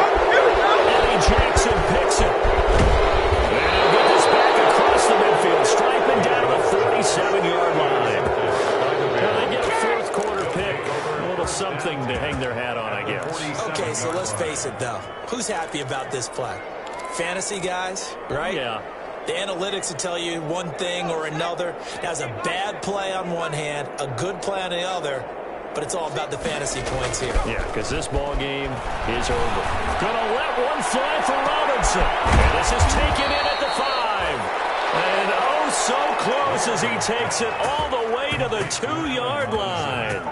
Eddie Jackson picks it. And he'll get this back across the midfield, striping down to the 47-yard line. Now they get a fourth quarter pick. A little something to hang their hat on, I guess. Okay, so let's face it, though. Who's happy about this play? Fantasy guys, right? Yeah. The analytics will tell you one thing or another. That's a bad play on one hand, a good play on the other, but it's all about the fantasy points here. Yeah, because this ball game is over. Gonna let one fly for Robinson. And this is taken in at the 5. And oh, so close as he takes it all the way to the 2-yard line.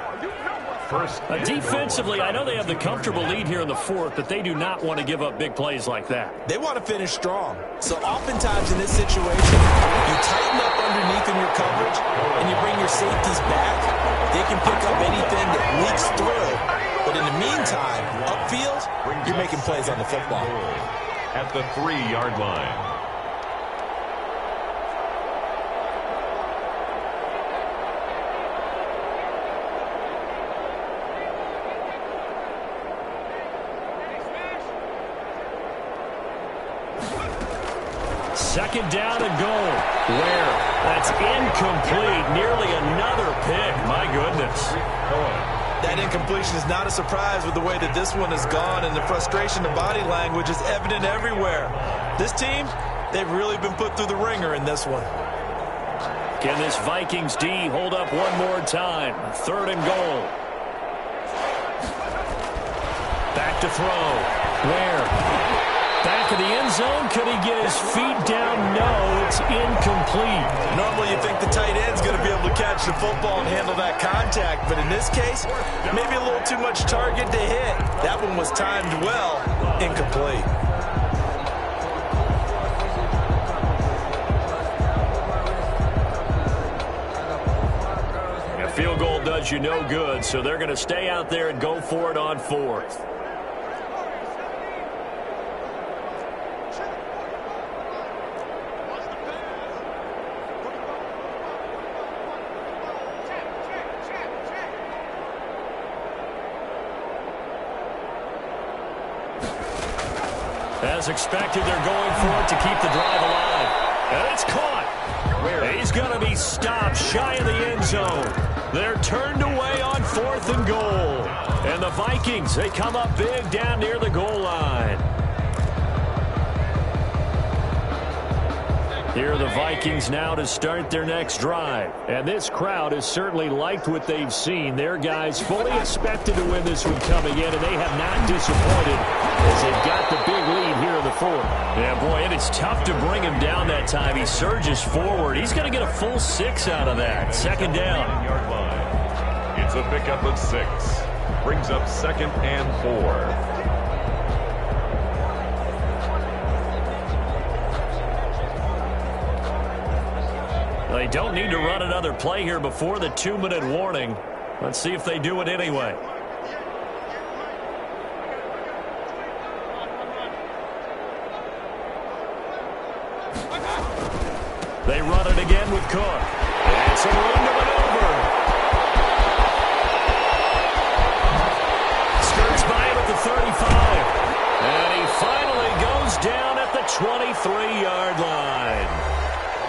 Defensively, I know they have the comfortable lead here in the fourth, but they do not want to give up big plays like that. They want to finish strong. So oftentimes in this situation, you tighten up underneath in your coverage, and you bring your safeties back. They can pick up anything that leaks through. But in the meantime, upfield, you're making plays on the football. At the 3-yard line. Second down and goal. Where? That's incomplete. Nearly another pick. My goodness. That incompletion is not a surprise with the way that this one has gone, and the frustration, the body language is evident everywhere. This team, they've really been put through the ringer in this one. Can this Vikings D hold up one more time? Third and goal. Back to throw. Where? Back of the end zone. Could he get his feet down? No, it's incomplete. Normally you think the tight end's going to be able to catch the football and handle that contact, but in this case, maybe a little too much target to hit. That one was timed well. Incomplete. A field goal does you no good, so they're going to stay out there and go for it on fourth. As expected, they're going for it to keep the drive alive. And it's caught. He's going to be stopped shy of the end zone. They're turned away on fourth and goal. And the Vikings, they come up big down near the goal line. Here are the Vikings now to start their next drive. And this crowd has certainly liked what they've seen. Their guys fully expected to win this one coming in, and they have not disappointed as they've got the big lead here in the fourth. Yeah, boy, and it's tough to bring him down that time. He surges forward. He's going to get a full 6 out of that. Second down. Yard line. It's a pickup of 6. Brings up 2nd and 4. They don't need to run another play here before the 2-minute warning. Let's see if they do it anyway. They run it again with Cook. And some room to maneuver. Skirts by him at the 35. And he finally goes 23-yard line.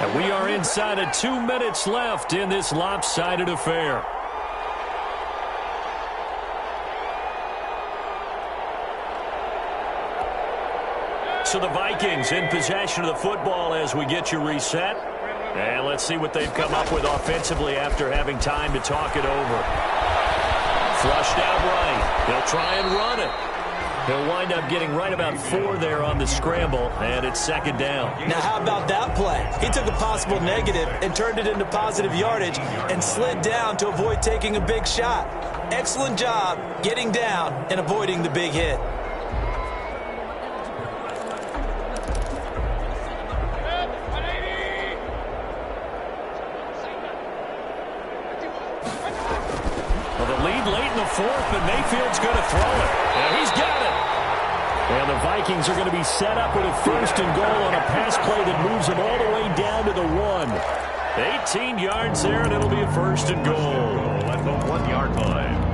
And we are inside of 2 minutes left in this lopsided affair. So the Vikings in possession of the football as we get you reset. And let's see what they've come up with offensively after having time to talk it over. Flushed out right. They'll try and run it. He'll wind up getting right about 4 there on the scramble, and it's second down. Now, how about that play? He took a possible negative and turned it into positive yardage and slid down to avoid taking a big shot. Excellent job getting down and avoiding the big hit. Fourth, but Mayfield's going to throw it. And he's got it. And the Vikings are going to be set up with a first and goal on a pass play that moves them all the way down to the 1. 18 yards there, and it'll be a first and goal. At the 1-yard line.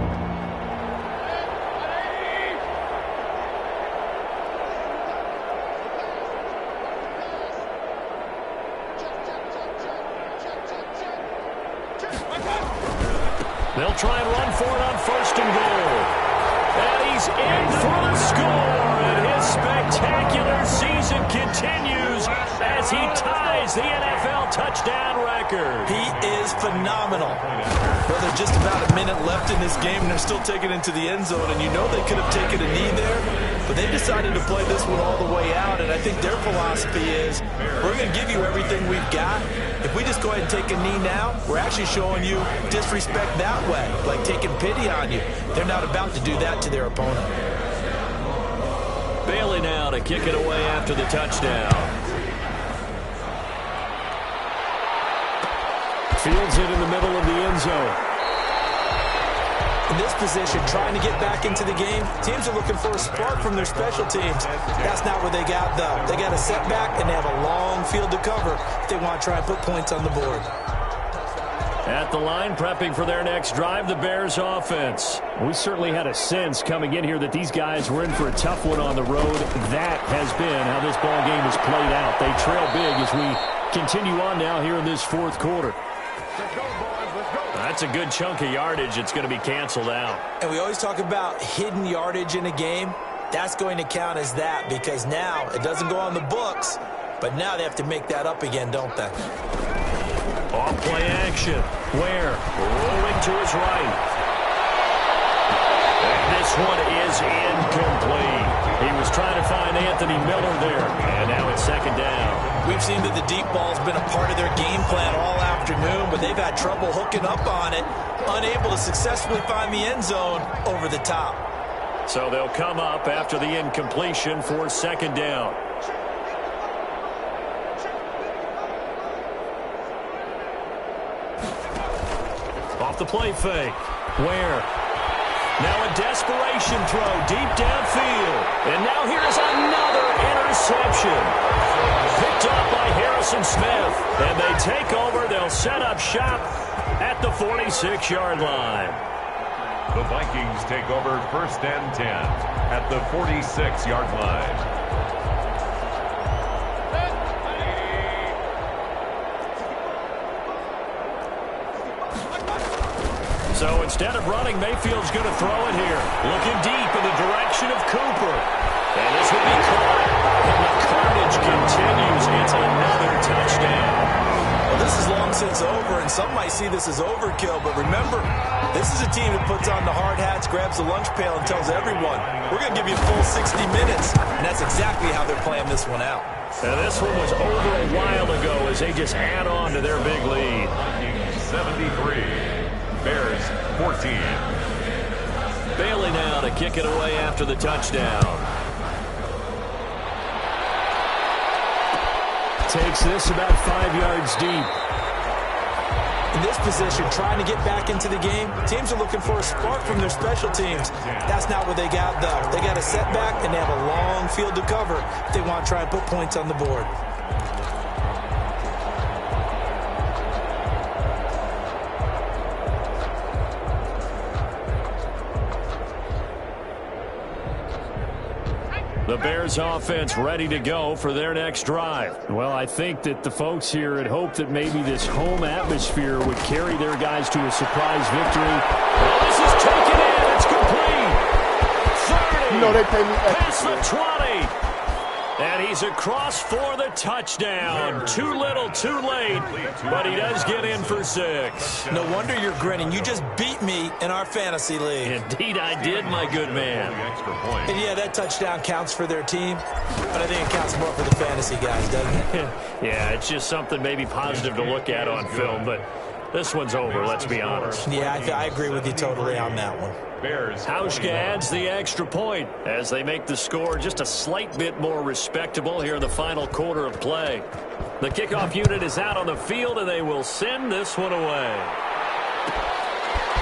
They'll try and run for it on first and goal. And he's in for the score. And his spectacular season continues as he ties the NFL touchdown record. He is phenomenal. Well, there's just about a minute left in this game, and they're still taking it into the end zone. And you know they could have taken a knee there, but they decided to play this one all the way out. And I think their philosophy is, we're going to give you everything we've got. If we just go ahead and take a knee now, we're actually showing you disrespect that way, like taking pity on you. They're not about to do that to their opponent. Bailey now to kick it away after the touchdown. Fields it in the middle of the end zone. In this position, trying to get back into the game, teams are looking for a spark from their special teams. That's not what they got, though. They got a setback, and they have a long field to cover if they want to try and put points on the board. At the line, prepping for their next drive, the Bears offense. We certainly had a sense coming in here that these guys were in for a tough one on the road. That has been how this ball game has played out. They trail big as we continue on now here in this fourth quarter. That's a good chunk of yardage. It's going to be canceled out. And we always talk about hidden yardage in a game. That's going to count as that because now it doesn't go on the books, but now they have to make that up again, don't they? Off play action. Where? Rolling to his right. And this one is incomplete. He was trying to find Anthony Miller there, and now it's second down. We've seen that the deep ball's been a part of their game plan all afternoon, but they've had trouble hooking up on it, unable to successfully find the end zone over the top. So they'll come up after the incompletion for second down. Off the play fake. Where? Now a desperation throw deep downfield. And now here's another interception. Picked up by Harrison Smith. And they take over. They'll set up shop at the 46-yard line. The Vikings take over first and 10 at the 46-yard line. So instead of running, Mayfield's going to throw it here. Looking deep in the direction of Cooper. And this will be caught. And the carnage continues. It's another touchdown. Well, this is long since over, and some might see this as overkill. But remember, this is a team that puts on the hard hats, grabs the lunch pail, and tells everyone, we're going to give you a full 60 minutes. And that's exactly how they're playing this one out. And this one was over a while ago as they just add on to their big lead. 73. Bears 14. Bailey now to kick it away after the touchdown. Takes this about 5 yards deep. In this position, trying to get back into the game, teams are looking for a spark from their special teams. That's not what they got, though. They got a setback, and they have a long field to cover if they want to try and put points on the board. The Bears offense ready to go for their next drive. Well, I think that the folks here had hoped that maybe this home atmosphere would carry their guys to a surprise victory. Well, this is taken in. It's complete. 30. You know they pay me Past the 20. And he's across for the touchdown. Too little, too late, but he does get in for 6. No wonder you're grinning. You just beat me in our fantasy league. Indeed I did, my good man. And yeah, that touchdown counts for their team, but I think it counts more for the fantasy guys, doesn't it? Yeah, it's just something maybe positive to look at on film, but this one's over, let's be honest. Yeah, I agree with you totally on that one. Hauschka adds the extra point as they make the score just a slight bit more respectable here in the final quarter of play. The kickoff unit is out on the field, and they will send this one away.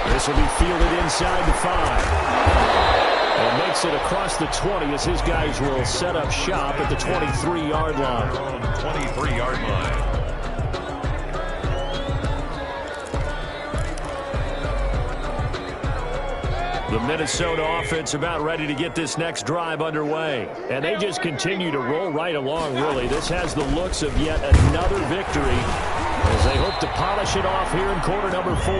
This will be fielded inside the 5. And makes it across the 20 as his guys will set up shop at the 23-yard line. 23-yard line. The Minnesota offense about ready to get this next drive underway. And they just continue to roll right along, really. This has the looks of yet another victory as they hope to polish it off here in quarter number 4.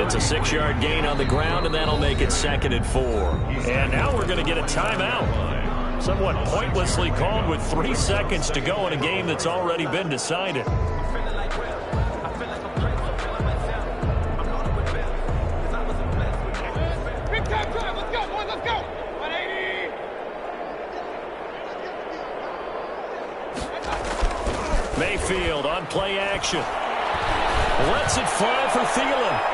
It's a 6-yard gain on the ground, and that'll make it 2nd and 4. And now we're going to get a timeout. Somewhat pointlessly called with 3 seconds to go in a game that's already been decided. Mayfield on play action. Lets it fly for Thielen.